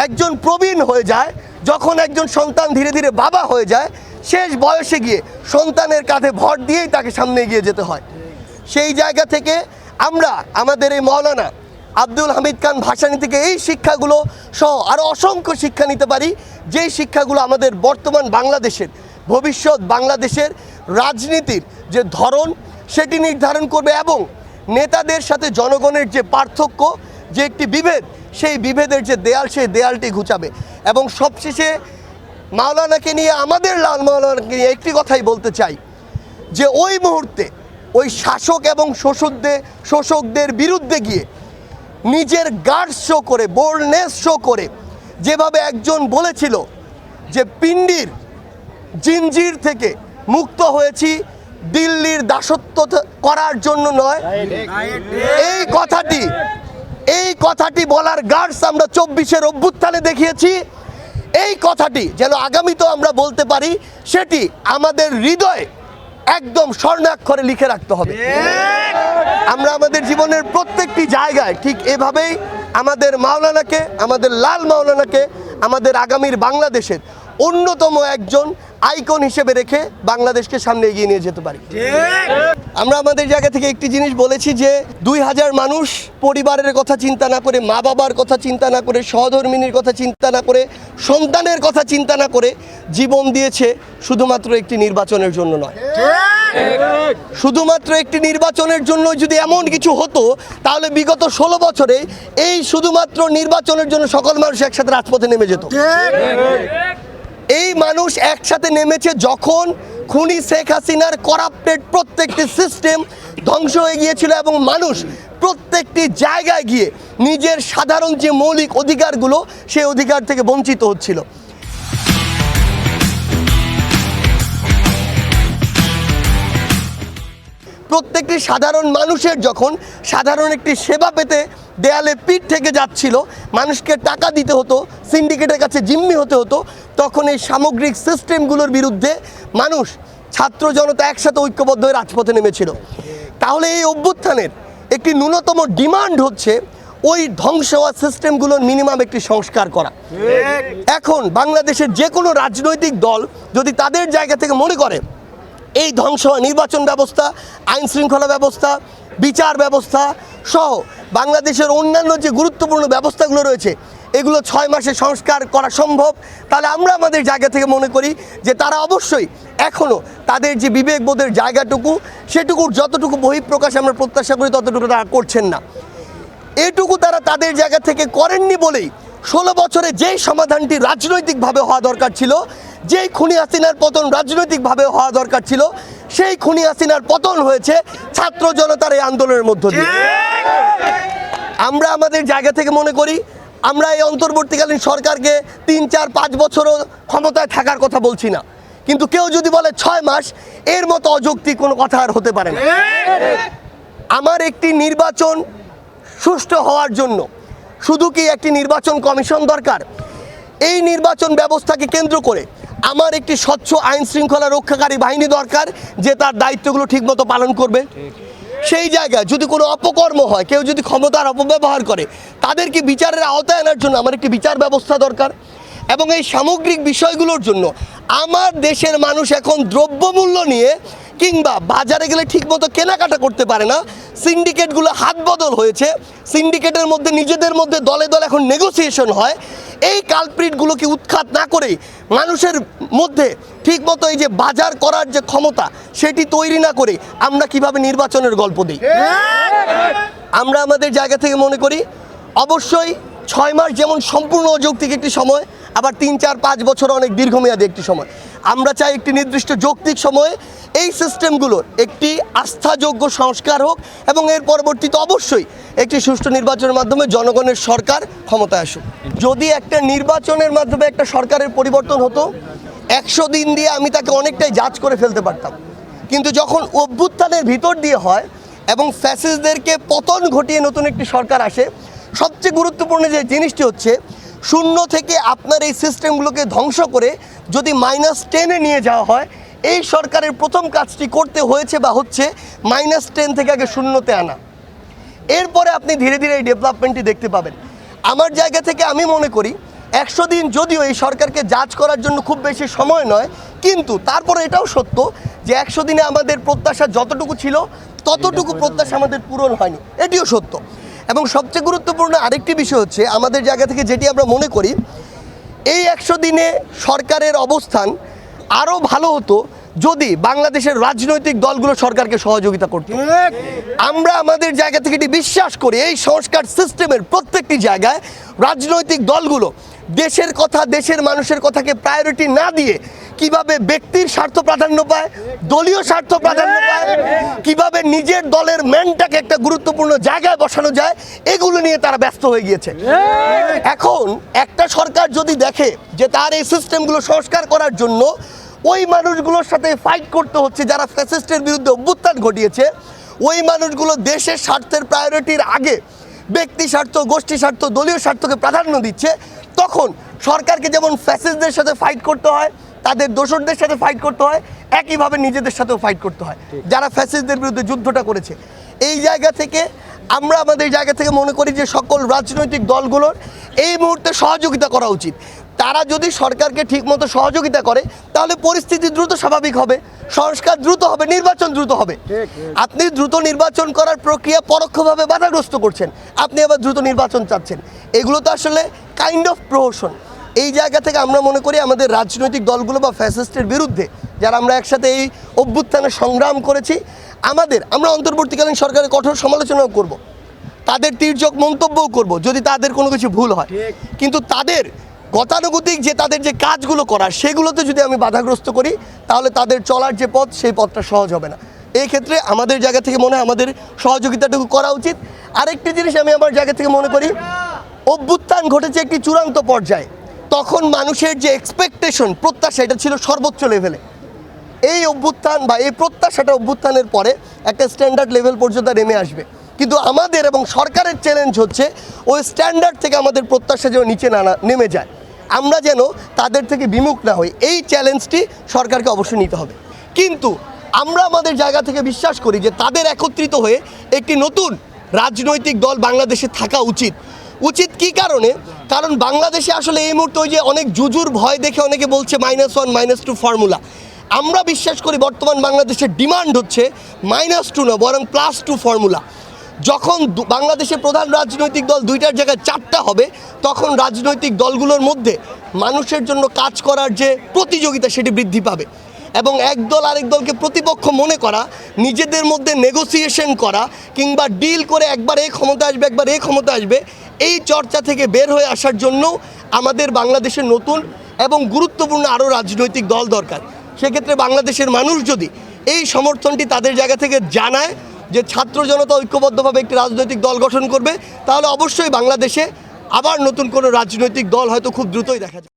একজন প্রবীণ হয়ে যায়, যখন একজন সন্তান ধীরে ধীরে বাবা হয়ে যায়, শেষ বয়সে গিয়ে সন্তানের কাঁধে ভর দিয়েই তাকে সামনে এগিয়ে যেতে হয়। সেই জায়গা থেকে আমরা আমাদের এই মাওলানা আব্দুল হামিদ খান ভাসানী থেকে এই শিক্ষাগুলো সহ আরও অসংখ্য শিক্ষা নিতে পারি, যেই শিক্ষাগুলো আমাদের বর্তমান বাংলাদেশের ভবিষ্যৎ বাংলাদেশের রাজনীতির যে ধরন সেটি নির্ধারণ করবে, এবং নেতাদের সাথে জনগণের যে পার্থক্য, যে একটি বিভেদ, সেই বিভেদের যে দেয়াল, সেই দেয়ালটি ঘুচাবে। এবং সবশেষে মাওলানাকে নিয়ে, আমাদের লাল মাওলানাকে নিয়ে একটি কথাই বলতে চাই, যে ওই মুহূর্তে ওই শাসক এবং শোষকদের বিরুদ্ধে গিয়ে নিজের গার্ডস শো করে, বোল্ডনেস শো করে, যেভাবে একজন বলেছিল যে পিণ্ডির জিঞ্জির থেকে মুক্ত হয়েছি, দিল্লির দাসত্ব করার জন্য নয়, এই কথাটি বলার গার্ডস আমরা 24-এর অভ্যুত্থানে দেখিয়েছি। এই কথাটি যেন আগামীতেও আমরা বলতে পারি, সেটি আমাদের হৃদয়ে একদম স্বর্ণাক্ষরে লিখে রাখতে হবে। আমরা আমাদের জীবনের প্রত্যেকটি জায়গায় ঠিক এভাবেই আমাদের মাওলানাকে, আমাদের লাল মাওলানাকে আমাদের আগামীর বাংলাদেশের অন্যতম একজন আইকন হিসেবে রেখে বাংলাদেশকে সামনে এগিয়ে নিয়ে যেতে পারি। আমরা আমাদের জায়গা থেকে একটি জিনিস বলেছি যে 2000 মানুষ পরিবারের কথা চিন্তা না করে, মা বাবার কথা চিন্তা না করে, সহধর্মিনীর কথা চিন্তা না করে, সন্তানের কথা চিন্তা না করে জীবন দিয়েছে শুধুমাত্র একটি নির্বাচনের জন্য নয়। শুধুমাত্র একটি নির্বাচনের জন্য যদি এমন কিছু হতো, তাহলে বিগত 16 বছরে এই শুধুমাত্র নির্বাচনের জন্য সকল মানুষ একসাথে রাজপথে নেমে যেত। এই মানুষ একসাথে নেমেছে যখন খুনি শেখ হাসিনার করাপ্টেড প্রত্যেকটি সিস্টেম ধ্বংস হয়ে গিয়েছিল, এবং মানুষ প্রত্যেকটি জায়গায় গিয়ে নিজের সাধারণ যে মৌলিক অধিকারগুলো, সেই অধিকার থেকে বঞ্চিত হচ্ছিল। প্রত্যেকটি সাধারণ মানুষের যখন সাধারণ একটি সেবা পেতে দেয়ালে পিঠ থেকে যাচ্ছিল, মানুষকে টাকা দিতে হতো, সিন্ডিকেটের কাছে জিম্মি হতে হতো, তখন এই সামগ্রিক সিস্টেমগুলোর বিরুদ্ধে মানুষ, ছাত্র জনতা একসাথে ঐক্যবদ্ধ হয়ে রাজপথে নেমেছিল। তাহলে এই অভ্যুত্থানের একটি ন্যূনতম ডিমান্ড হচ্ছে ওই ধ্বংস হওয়া সিস্টেমগুলোর মিনিমাম একটি সংস্কার করা। এখন বাংলাদেশের যে কোনো রাজনৈতিক দল যদি তাদের জায়গা থেকে মনে করে এই ধ্বংস হওয়া নির্বাচন ব্যবস্থা, আইন শৃঙ্খলা ব্যবস্থা, বিচার ব্যবস্থা সহ বাংলাদেশের অন্যান্য যে গুরুত্বপূর্ণ ব্যবস্থাগুলো রয়েছে, এগুলো 6 মাসে সংস্কার করা সম্ভব, তাহলে আমরা আমাদের জায়গা থেকে মনে করি যে তারা অবশ্যই এখনও তাদের যে বিবেকবোধের জায়গাটুকু, সেটুকুর যতটুকু বহিঃপ্রকাশ আমরা প্রত্যাশা করি ততটুকু তারা করছেন না। এটুকু তারা তাদের জায়গা থেকে করেননি বলেই 16 বছরে যেই সমাধানটি রাজনৈতিকভাবে হওয়া দরকার ছিল, যেই খুনি হাসিনার পতন রাজনৈতিকভাবে হওয়া দরকার ছিল, সেই খুনি হাসিনার পতন হয়েছে ছাত্র জনতার এই আন্দোলনের মধ্য দিয়ে। আমরা আমাদের জায়গা থেকে মনে করি, আমরা এই অন্তর্বর্তীকালীন সরকারকে 3, 4, 5 বছরও ক্ষমতায় থাকার কথা বলছি না, কিন্তু কেউ যদি বলে 6 মাস, এর মতো অযৌক্তিক কোনো কথা আর হতে পারে না। আমার একটি নির্বাচন সুষ্ঠু হওয়ার জন্য শুধু কি একটি নির্বাচন কমিশন দরকার? এই নির্বাচন ব্যবস্থাকে কেন্দ্র করে আমার একটি স্বচ্ছ আইন শৃঙ্খলা রক্ষাকারী বাহিনী দরকার, যে তার দায়িত্বগুলো ঠিকমতো পালন করবে। সেই জায়গায় যদি কোনো অপকর্ম হয়, কেউ যদি ক্ষমতার অপব্যবহার করে, তাদেরকে বিচারের আওতায় আনার জন্য আমার একটি বিচার ব্যবস্থা দরকার। এবং এই সামগ্রিক বিষয়গুলোর জন্য আমার দেশের মানুষ এখন দ্রব্যমূল্য নিয়ে কিংবা বাজারে গেলে ঠিকমতো কেনাকাটা করতে পারে না। সিন্ডিকেটগুলো হাত বদল হয়েছে, সিন্ডিকেটের মধ্যে নিজেদের মধ্যে দলে দলে এখন নেগোসিয়েশন হয়। এই কালপ্রিটগুলোকে উৎখাত না করে মানুষের মধ্যে ঠিকমতো এই যে বাজার করার যে ক্ষমতা, সেটি তৈরি না করে আমরা কিভাবে নির্বাচনের গল্প দিই? আমরা আমাদের জায়গা থেকে মনে করি অবশ্যই 6 মাস যেমন সম্পূর্ণ অযৌক্তিক একটি সময়, আবার 3, 4, 5 বছর অনেক দীর্ঘমেয়াদী একটি সময়। আমরা চাই একটি নির্দিষ্ট যৌক্তিক সময়ে এই সিস্টেমগুলোর একটি আস্থাযোগ্য সংস্কার হোক, এবং এর পরবর্তীতে অবশ্যই একটি সুষ্ঠু নির্বাচনের মাধ্যমে জনগণের সরকার ক্ষমতায় আসুক। যদি একটা নির্বাচনের মাধ্যমে একটা সরকারের পরিবর্তন হতো, 100 দিন দিয়ে আমি তাকে অনেকটাই জাজ করে ফেলতে পারতাম, কিন্তু যখন অভ্যুত্থানের ভিতর দিয়ে হয় এবং ফ্যাসিস্টদেরকে পতন ঘটিয়ে নতুন একটি সরকার আসে, সবচেয়ে গুরুত্বপূর্ণ যে জিনিসটি হচ্ছে, শূন্য থেকে আপনার এই সিস্টেমগুলোকে ধ্বংস করে যদি -10-এ নিয়ে যাওয়া হয়, এই সরকারের প্রথম কাজটি করতে হয়েছে বা হচ্ছে -10 থেকে আগে শূন্যতে আনা। এরপরে আপনি ধীরে ধীরে এই ডেভেলপমেন্টটি দেখতে পাবেন। আমার জায়গা থেকে আমি মনে করি 100 দিন যদিও এই সরকারকে জাজ করার জন্য খুব বেশি সময় নয়, কিন্তু তারপরে এটাও সত্য যে 100 দিনে আমাদের প্রত্যাশা যতটুকু ছিল ততটুকু প্রত্যাশা আমাদের পূরণ হয়নি, এটিও সত্য। এবং সবচেয়ে গুরুত্বপূর্ণ আরেকটি বিষয় হচ্ছে আমাদের জায়গা থেকে যেটি আমরা মনে করি, এই 100 দিনে সরকারের অবস্থান আরও ভালো হতো যদি বাংলাদেশের রাজনৈতিক দলগুলো সরকারকে সহযোগিতা করত। আমরা আমাদের জায়গা থেকে এটি বিশ্বাস করি এই সংস্কার সিস্টেমের প্রত্যেকটি জায়গায় রাজনৈতিক দলগুলো দেশের কথা, দেশের মানুষের কথাকে প্রায়োরিটি না দিয়ে কিভাবে ব্যক্তির স্বার্থ প্রাধান্য পায়, দলীয় স্বার্থ প্রাধান্য পায়, কিভাবে নিজের দলের ম্যানটাকে একটা গুরুত্বপূর্ণ জায়গায় বসানো যায়, এগুলো নিয়ে তারা ব্যস্ত হয়ে গিয়েছে। এখন একটা সরকার যদি দেখে যে তার এই সিস্টেমগুলো সংস্কার করার জন্য ওই মানুষগুলোর সাথে ফাইট করতে হচ্ছে যারা ফ্যাসিস্টের বিরুদ্ধে অভ্যুত্থান ঘটিয়েছে, ওই মানুষগুলো দেশের স্বার্থের প্রায়োরিটির আগে ব্যক্তি স্বার্থ, গোষ্ঠী স্বার্থ, দলীয় স্বার্থকে প্রাধান্য দিচ্ছে, তখন সরকারকে যেমন ফ্যাসিস্টদের সাথে ফাইট করতে হয়, তাদের দোসরদের সাথে ফাইট করতে হয়, একইভাবে নিজেদের সাথেও ফাইট করতে হয় যারা ফ্যাসিস্টদের বিরুদ্ধে যুদ্ধটা করেছে। এই জায়গা থেকে আমরা আমাদের জায়গা থেকে মনে করি যে সকল রাজনৈতিক দলগুলোর এই মুহূর্তে সহযোগিতা করা উচিত। তারা যদি সরকারকে ঠিকমতো সহযোগিতা করে তাহলে পরিস্থিতি দ্রুত স্বাভাবিক হবে, সংস্কার দ্রুত হবে, নির্বাচন দ্রুত হবে। আপনি দ্রুত নির্বাচন করার প্রক্রিয়া পরোক্ষভাবে বাধাগ্রস্ত করছেন, আপনি আবার দ্রুত নির্বাচন চাচ্ছেন, এগুলো তো আসলে কাইন্ড অফ প্রহসন। এই জায়গা থেকে আমরা মনে করি আমাদের রাজনৈতিক দলগুলো বা ফ্যাসিস্টের বিরুদ্ধে যারা আমরা একসাথে এই অভ্যুত্থানে সংগ্রাম করেছি, আমরা অন্তর্বর্তীকালীন সরকারের কঠোর সমালোচনাও করব, তাদের তির্যক মন্তব্যও করব যদি তাদের কোনো কিছু ভুল হয়, কিন্তু তাদের গতানুগতিক যে তাদের যে কাজগুলো করার সেগুলোতে যদি আমি বাধাগ্রস্ত করি তাহলে তাদের চলার যে পথ সেই পথটা সহজ হবে না। এই ক্ষেত্রে আমাদের জায়গা থেকে মনে হয় আমাদের সহযোগিতাটুকু করা উচিত। আরেকটি জিনিস আমি আমার জায়গা থেকে মনে করি, অভ্যুত্থান ঘটেছে একটি চূড়ান্ত পর্যায়ে, তখন মানুষের যে এক্সপেকটেশন, প্রত্যাশা, এটা ছিল সর্বোচ্চ লেভেলে। এই অভ্যুত্থান বা এই প্রত্যাশাটা অভ্যুত্থানের পরে একটা স্ট্যান্ডার্ড লেভেল পর্যন্ত নেমে আসবে, কিন্তু আমাদের এবং সরকারের চ্যালেঞ্জ হচ্ছে ওই স্ট্যান্ডার্ড থেকে আমাদের প্রত্যাশা যেন নিচে নেমে যায়, আমরা যেন তাদের থেকে বিমুখ না হই, এই চ্যালেঞ্জটি সরকারকে অবশ্যই নিতে হবে। কিন্তু আমরা আমাদের জায়গা থেকে বিশ্বাস করি যে তাদের একত্রিত হয়ে একটি নতুন রাজনৈতিক দল বাংলাদেশে থাকা উচিত। কি কারণে? কারণ বাংলাদেশে আসলে এই মুহূর্তে ওই যে অনেক জুজুর ভয় দেখে অনেকে বলছে -1 -2 ফর্মুলা। আমরা বিশ্বাস করি বর্তমান বাংলাদেশের ডিমান্ড হচ্ছে -2 না, বরং +2 ফর্মুলা। যখন বাংলাদেশের প্রধান রাজনৈতিক দল 2টার জায়গায় 4টা হবে, তখন রাজনৈতিক দলগুলোর মধ্যে মানুষের জন্য কাজ করার যে প্রতিযোগিতা সেটি বৃদ্ধি পাবে, এবং এক দল আরেক দলকে প্রতিপক্ষ মনে করা, নিজেদের মধ্যে নেগোসিয়েশন করা কিংবা ডিল করে একবার এই ক্ষমতা আসবে একবার এই ক্ষমতা আসবে, এই চর্চা থেকে বের হয়ে আসার জন্য আমাদের বাংলাদেশের নতুন এবং গুরুত্বপূর্ণ আরও রাজনৈতিক দল দরকার। সেক্ষেত্রে বাংলাদেশের মানুষ যদি এই সমর্থনটি তাদের জায়গা থেকে জানায় যে ছাত্র জনতা ঐক্যবদ্ধভাবে একটি রাজনৈতিক দল গঠন করবে, তাহলে অবশ্যই বাংলাদেশে আবার নতুন কোনো রাজনৈতিক দল হয়তো খুব দ্রুতই দেখা যাবে।